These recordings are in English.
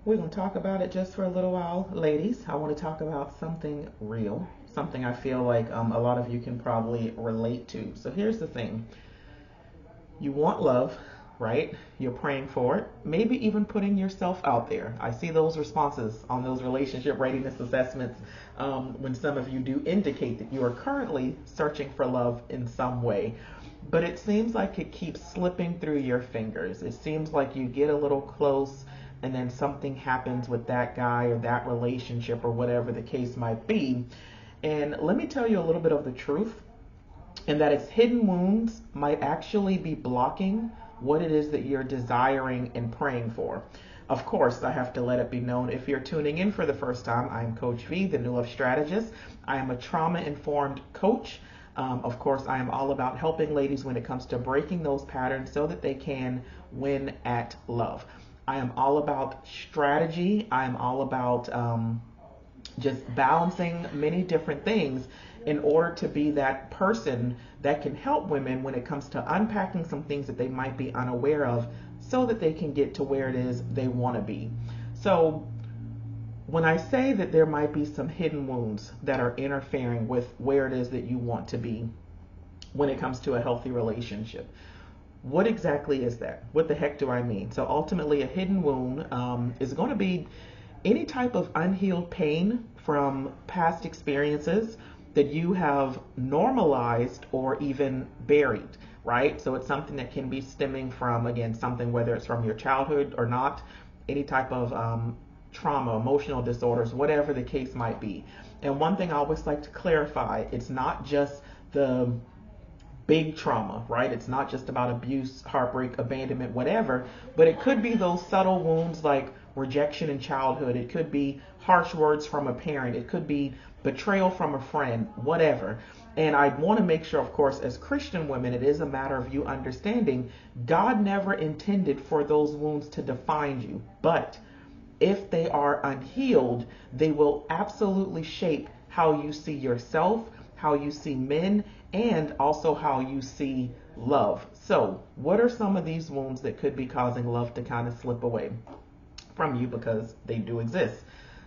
We're going to talk about it just for a little while. Ladies, I want to talk about something real, something I feel like a lot of you can probably relate to. So here's the thing. You want love, right? You're praying for it, maybe even putting yourself out there. I see those responses on those relationship readiness assessments when some of you do indicate that you are currently searching for love in some way. But it seems like it keeps slipping through your fingers. It seems like you get a little close and then something happens with that guy or that relationship or whatever the case might be. And let me tell you a little bit of the truth, and that its hidden wounds might actually be blocking what it is that you're desiring and praying for. Of course, I have to let it be known, if you're tuning in for the first time, I am Coach V, the New Love Strategist. I am a trauma-informed coach. Of course, I am all about helping ladies when it comes to breaking those patterns so that they can win at love. I am all about strategy. I am all about just balancing many different things in order to be that person that can help women when it comes to unpacking some things that they might be unaware of so that they can get to where it is they want to be. So when I say that there might be some hidden wounds that are interfering with where it is that you want to be when it comes to a healthy relationship, what exactly is that? What the heck do I mean? So ultimately, a hidden wound is going to be any type of unhealed pain from past experiences that you have normalized or even buried, right? So it's something that can be stemming from, again, something, whether it's from your childhood or not, any type of trauma, emotional disorders, whatever the case might be. And one thing I always like to clarify, it's not just the big trauma, right? It's not just about abuse, heartbreak, abandonment, whatever, but it could be those subtle wounds like rejection in childhood. It could be harsh words from a parent. It could be betrayal from a friend, whatever. And I want to make sure, of course, as Christian women, it is a matter of you understanding God never intended for those wounds to define you. But if they are unhealed, they will absolutely shape how you see yourself, how you see men, and also how you see love. So, what are some of these wounds that could be causing love to kind of slip away from you, because they do exist?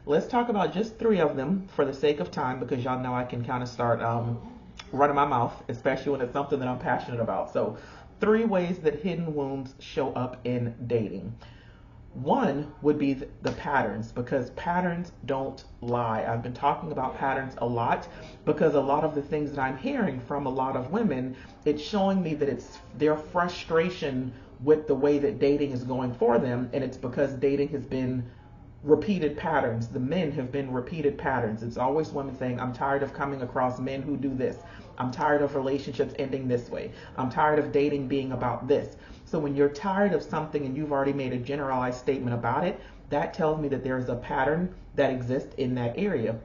Let's talk about just three of them for the sake of time, because y'all know I can kind of start running my mouth, especially when it's something that I'm passionate about. So, three ways that hidden wounds show up in dating. One would be the patterns, because patterns don't lie. I've been talking about patterns a lot because a lot of the things that I'm hearing from a lot of women, it's showing me that it's their frustration with the way that dating is going for them, and it's because dating has been repeated patterns. The men have been repeated patterns. It's always women saying, I'm tired of coming across men who do this. I'm tired of relationships ending this way. I'm tired of dating being about this. So when you're tired of something and you've already made a generalized statement about it, that tells me that there's a pattern that exists in that area.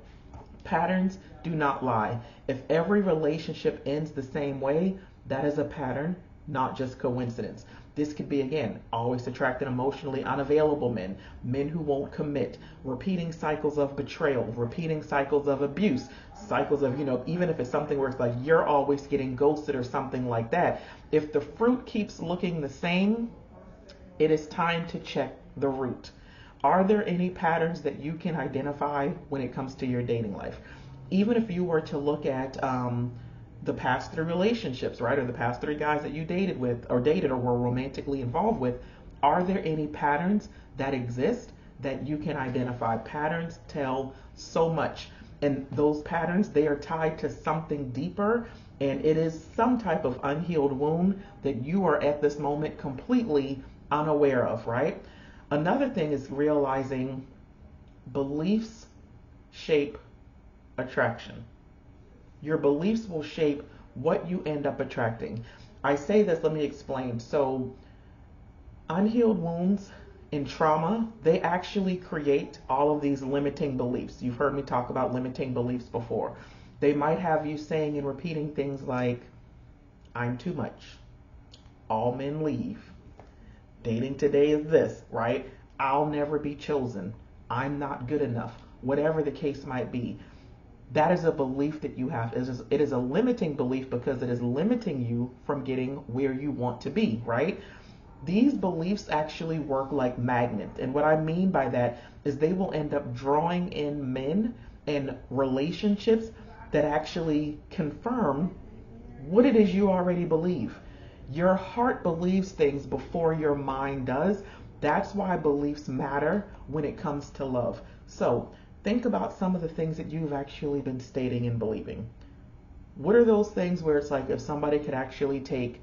Patterns do not lie. If every relationship ends the same way, that is a pattern, not just coincidence. This could be, again, always attracting emotionally unavailable men, men who won't commit, repeating cycles of betrayal, repeating cycles of abuse, cycles of, even if it's something where it's like you're always getting ghosted or something like that. If the fruit keeps looking the same, it is time to check the root. Are there any patterns that you can identify when it comes to your dating life? Even if you were to look at the past three relationships, right, or the past three guys that you dated or were romantically involved with, are there any patterns that exist that you can identify? Patterns tell so much, and those patterns, they are tied to something deeper, and it is some type of unhealed wound that you are at this moment completely unaware of, right? Another thing is realizing beliefs shape attraction. Your beliefs will shape what you end up attracting. I say this, let me explain. So, unhealed wounds and trauma, they actually create all of these limiting beliefs. You've heard me talk about limiting beliefs before. They might have you saying and repeating things like, I'm too much. All men leave. Dating today is this, right? I'll never be chosen. I'm not good enough. Whatever the case might be. That is a belief that you have. It is a limiting belief because it is limiting you from getting where you want to be, right? These beliefs actually work like magnets. And what I mean by that is they will end up drawing in men and relationships that actually confirm what it is you already believe. Your heart believes things before your mind does. That's why beliefs matter when it comes to love. So think about some of the things that you've actually been stating and believing. What are those things where it's like if somebody could actually take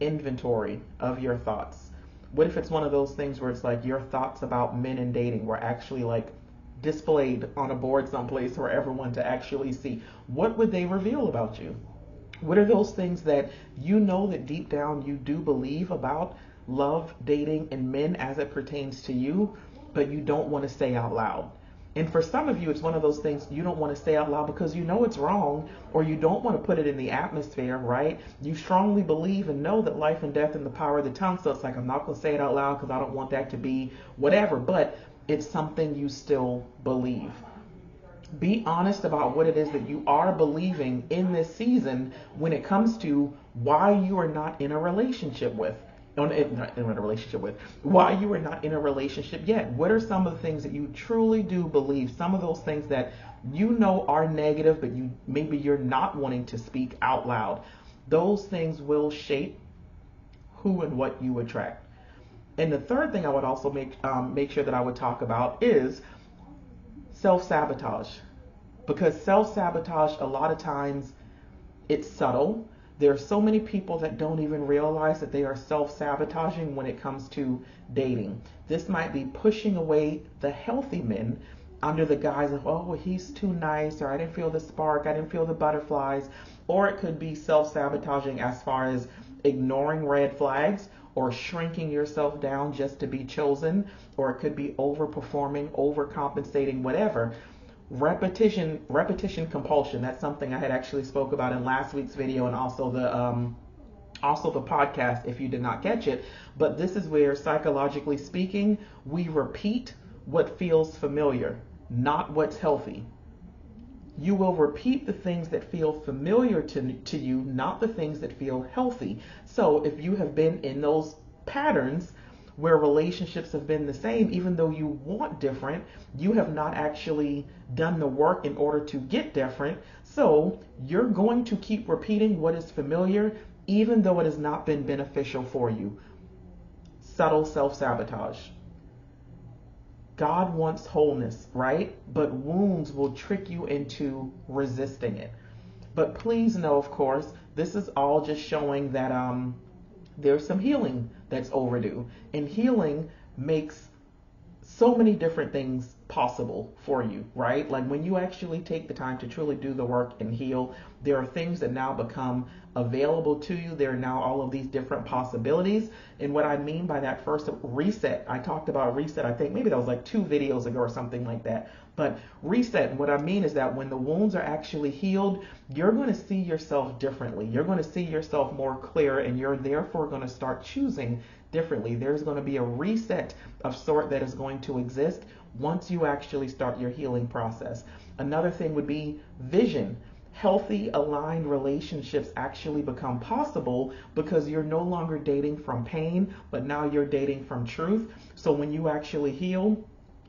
inventory of your thoughts? What if it's one of those things where it's like your thoughts about men and dating were actually like displayed on a board someplace for everyone to actually see? What would they reveal about you? What are those things that you know that deep down you do believe about love, dating, and men as it pertains to you, but you don't want to say out loud? And for some of you, it's one of those things you don't want to say out loud because you know it's wrong, or you don't want to put it in the atmosphere, right? You strongly believe and know that life and death and the power of the tongue. So it's like, I'm not going to say it out loud because I don't want that to be whatever, but it's something you still believe. Be honest about what it is that you are believing in this season when it comes to why you are not in a relationship with. Not in a relationship with, why you are not in a relationship yet. What are some of the things that you truly do believe? Some of those things that you know are negative, but maybe you're not wanting to speak out loud. Those things will shape who and what you attract. And the third thing I would also make sure that I would talk about is self-sabotage. Because self-sabotage, a lot of times, it's subtle. There are so many people that don't even realize that they are self-sabotaging when it comes to dating. This might be pushing away the healthy men under the guise of, oh, well, he's too nice, or I didn't feel the spark, I didn't feel the butterflies. Or it could be self-sabotaging as far as ignoring red flags or shrinking yourself down just to be chosen. Or it could be overperforming, overcompensating, whatever. Repetition compulsion. That's something I had actually spoke about in last week's video, and also the podcast if you did not catch it. But this is where, psychologically speaking, we repeat what feels familiar, not what's healthy. You will repeat the things that feel familiar to you, not the things that feel healthy. So if you have been in those patterns where relationships have been the same, even though you want different, you have not actually done the work in order to get different. So you're going to keep repeating what is familiar, even though it has not been beneficial for you. Subtle self-sabotage. God wants wholeness, right? But wounds will trick you into resisting it. But please know, of course, this is all just showing that there's some healing that's overdue. And healing makes so many different things possible for you, right? Like when you actually take the time to truly do the work and heal, there are things that now become available to you. There are now all of these different possibilities. And what I mean by that, first, reset. I talked about reset, I think maybe that was like 2 videos ago or something like that. But reset, what I mean is that when the wounds are actually healed, you're going to see yourself differently. You're going to see yourself more clear, and you're therefore going to start choosing differently. There's going to be a reset of sort that is going to exist once you actually start your healing process. Another thing would be vision. Healthy, aligned relationships actually become possible because you're no longer dating from pain, but now you're dating from truth. So when you actually heal,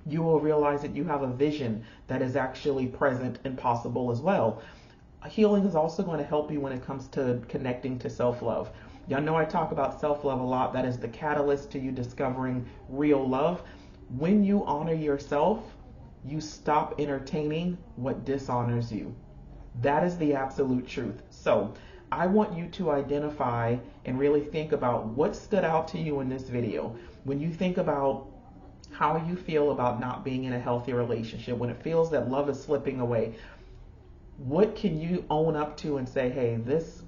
you will realize that you have a vision that is actually present and possible as well. Healing is also going to help you when it comes to connecting to self-love. Y'all know I talk about self-love a lot. That is the catalyst to you discovering real love. When you honor yourself, you stop entertaining what dishonors you. That is the absolute truth. So I want you to identify and really think about what stood out to you in this video. When you think about how you feel about not being in a healthy relationship, when it feels that love is slipping away, what can you own up to and say, hey, this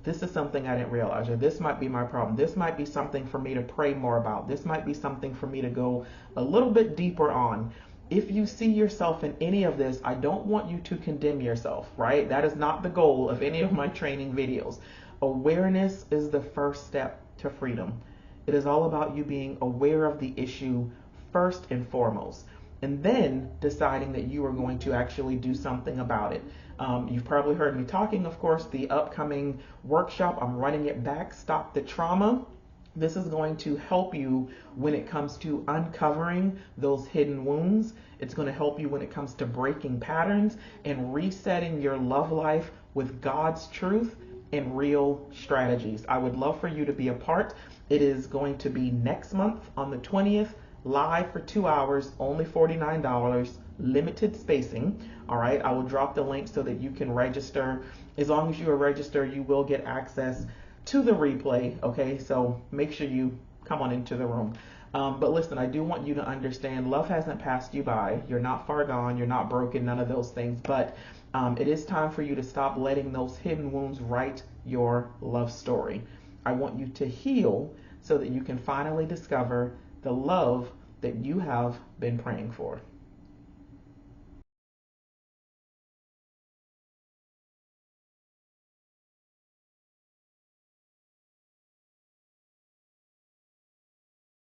is something I didn't realize, or this might be my problem. This might be something for me to pray more about. This might be something for me to go a little bit deeper on. If you see yourself in any of this, I don't want you to condemn yourself, right? That is not the goal of any of my training videos. Awareness is the first step to freedom. It is all about you being aware of the issue first and foremost, and then deciding that you are going to actually do something about it. You've probably heard me talking, of course, the upcoming workshop. I'm running it back, Stop the Trauma. This is going to help you when it comes to uncovering those hidden wounds. It's going to help you when it comes to breaking patterns and resetting your love life with God's truth and real strategies. I would love for you to be a part. It is going to be next month on the 20th, live for 2 hours, only $49, limited spacing. All right, I will drop the link so that you can register. As long as you are registered, you will get access to the replay. Okay, so make sure you come on into the room. But listen, I do want you to understand love hasn't passed you by. You're not far gone. You're not broken, none of those things. But it is time for you to stop letting those hidden wounds write your love story. I want you to heal so that you can finally discover the love that you have been praying for.